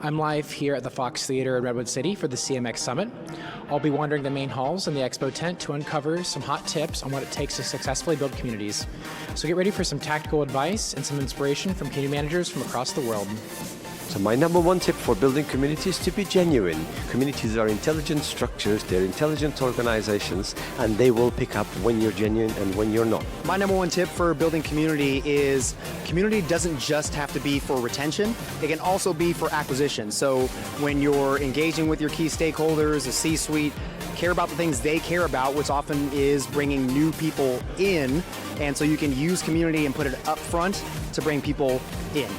I'm live here at the Fox Theater in Redwood City for the CMX Summit. I'll be wandering the main halls and the expo tent to uncover some hot tips on what it takes to successfully build communities. So get ready for some tactical advice and some inspiration from community managers from across the world. So my number one tip for building communities is to be genuine. Communities are intelligent structures, they're intelligent organizations, and they will pick up when you're genuine and when you're not. My number one tip for building community is community doesn't just have to be for retention, it can also be for acquisition. So when you're engaging with your key stakeholders, the C-suite, care about the things they care about, which often is bringing new people in, and so you can use community and put it up front to bring people in.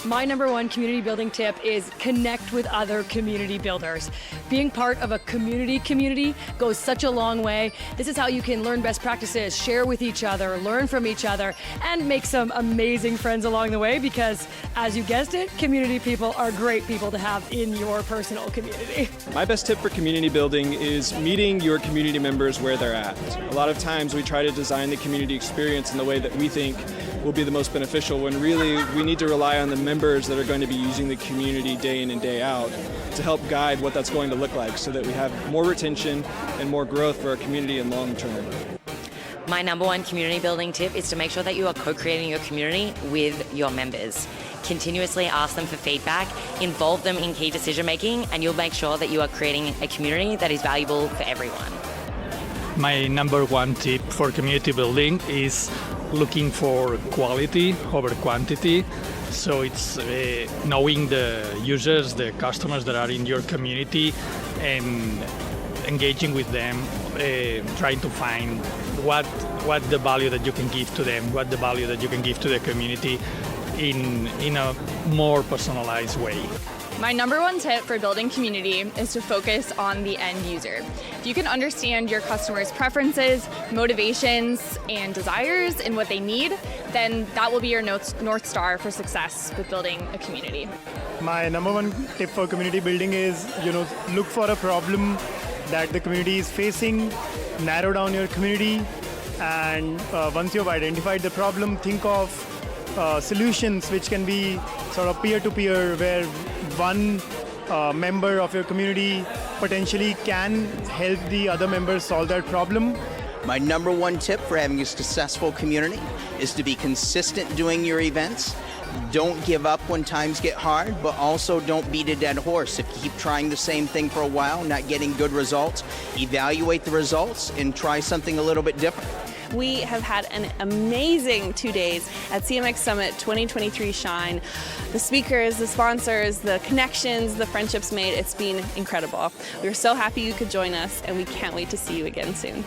My number one community building tip is connect with other community builders. Being part of a community goes such a long way. This is how you can learn best practices, share with each other, learn from each other, and make some amazing friends along the way because, as you guessed it, community people are great people to have in your personal community. My best tip for community building is meeting your community members where they're at. A lot of times we try to design the community experience in the way that we think will be the most beneficial when really we need to rely on the members that are going to be using the community day in and day out to help guide what that's going to look like so that we have more retention and more growth for our community in long term. My number one community building tip is to make sure that you are co-creating your community with your members. Continuously ask them for feedback, involve them in key decision making, and you'll make sure that you are creating a community that is valuable for everyone. My number one tip for community building is looking for quality over quantity. So it's knowing the users, the customers that are in your community and engaging with them, trying to find what the value that you can give to them, what the value that you can give to the community in a more personalized way. My number one tip for building community is to focus on the end user. If you can understand your customers' preferences, motivations, and desires and what they need, then that will be your North Star for success with building a community. My number one tip for community building is, look for a problem that the community is facing, narrow down your community, and once you've identified the problem, think of solutions which can be sort of peer-to-peer, where one member of your community potentially can help the other members solve that problem. My number one tip for having a successful community is to be consistent doing your events. Don't give up when times get hard, but also don't beat a dead horse. If you keep trying the same thing for a while, not getting good results, evaluate the results and try something a little bit different. We have had an amazing 2 days at CMX Summit 2023 Shine. The speakers, the sponsors, the connections, the friendships made, it's been incredible. We're so happy you could join us and we can't wait to see you again soon.